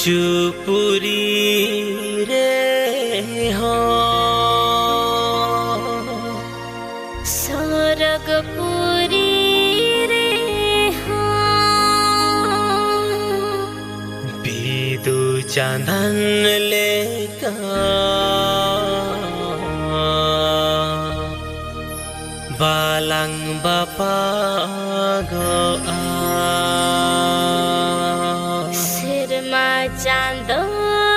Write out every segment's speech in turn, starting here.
मुंचुपुरी रे हो सरगपुरी रे हो बिदु चांदन लेका बाlang bapa go सिरमा चांदोलेका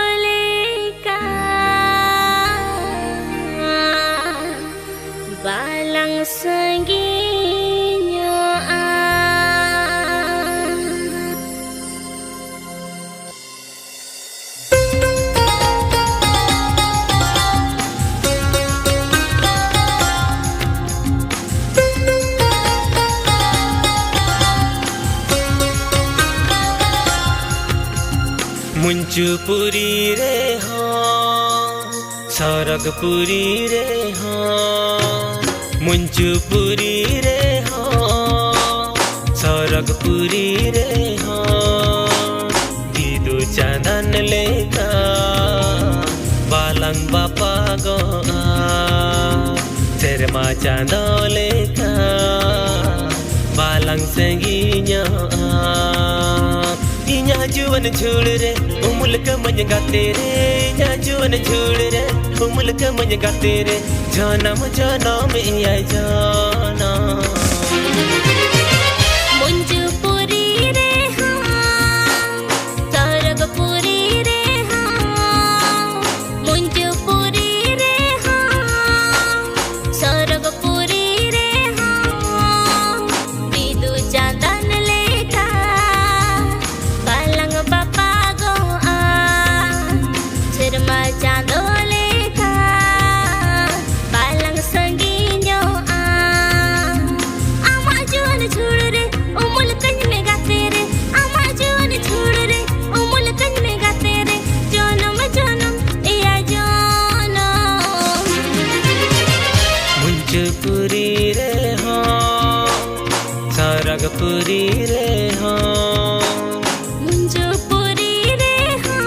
बाlang संगिnya मुंचुपुरी रे हो सरगपुरी रे हो मुंचुपुरी रे हो सरगपुरी रे हो बिदु चांदन लेका बाlang bapa go serma चांदो लेका बाlang संगिnya इन्या जुवन झूल रे उमुल का मन गाते रे इन्या जुवन झूल रे उमुल का मन गाते रे जनम जनम इया जाना मुंचुपुरी रे हो सरगपुरी रे हो मुंचुपुरी रे हो सरगपुरी रे हो बिदु चांदन लेका बाlang bapa go सिरमा चांदो लेका बाlang संगिnya आमा जुवन छोड़ रे उमुल कंज में गाते रे आमा जुवन छोड़ रे उमुल कंज में गाते रे जनम जनम इया जनम मुंचुपुरी रे हो सरगपुरी रे हो मुंचुपुरी रे हो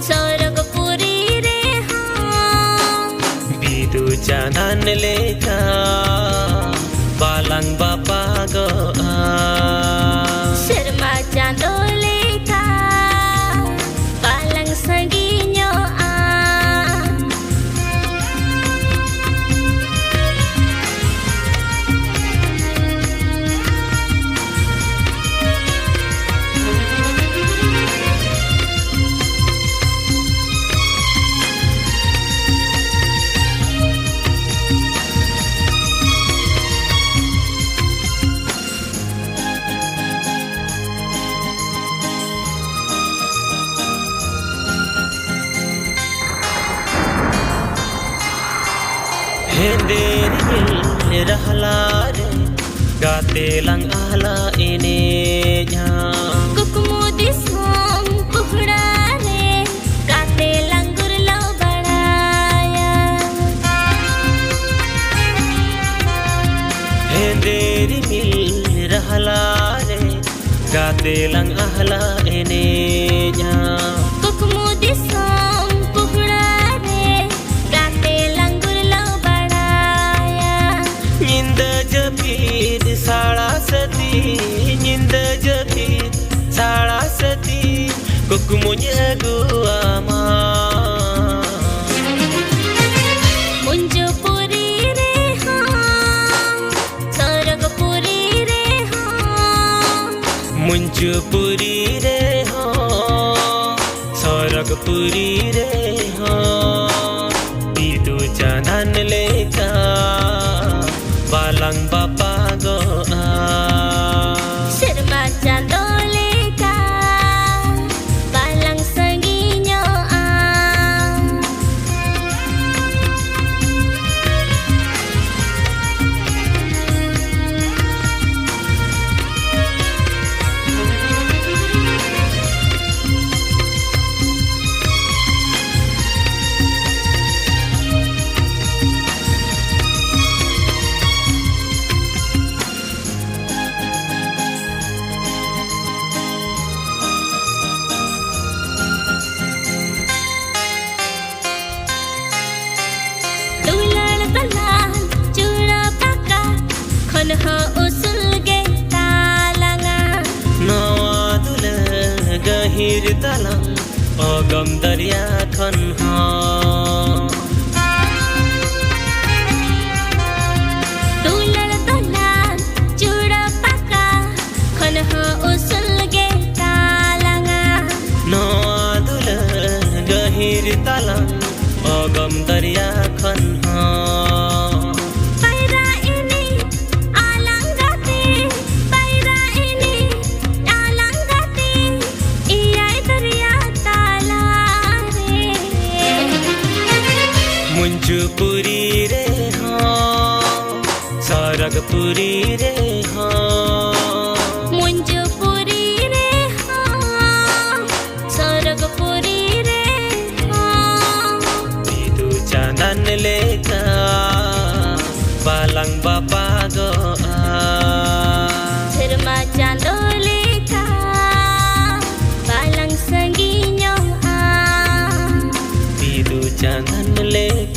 सरगपुरी रे हो बिदु चांदन लेका बाlang bapa go सिरमा चांदो लेका बाlang संगिnya हेंदेरी रहला रे गाते लंग आला इने जा कुकुमुदी सोम कुहड़ा रे गाते लंगुर लो बड़ाया हेंदेरी मिल रहला रे गाते लंग आला इने जा कुकुमुदी सोम कुहड़ा रे गाते लंगुर लो बड़ाया निंद जपीद साड़ा सती निंद जपीद साड़ा सती कुकुमुन्या गुआमा मुंचुपुरी रे हो सरगपुरी रे हो मुंचुपुरी रे हो सरगपुरी रे हो बिदु चांदन लेका बाlang bapa go सिरमा चांदो लेका बाlang संगिnya Ogam darya khan ha Tular tolan Jura paka Khan ha usul ge talanga No adulan gahir talang Ogam darya khan ha Paira ini alang gati Paira ini alang gati Iyai darya talare Munjupuri re ha Saragpuri re ha Munjupuri re ha Saragpuri re ha Bidu janan leka Balang bapa goa Cerma chando leka Balang sanginyo Bidu janan leka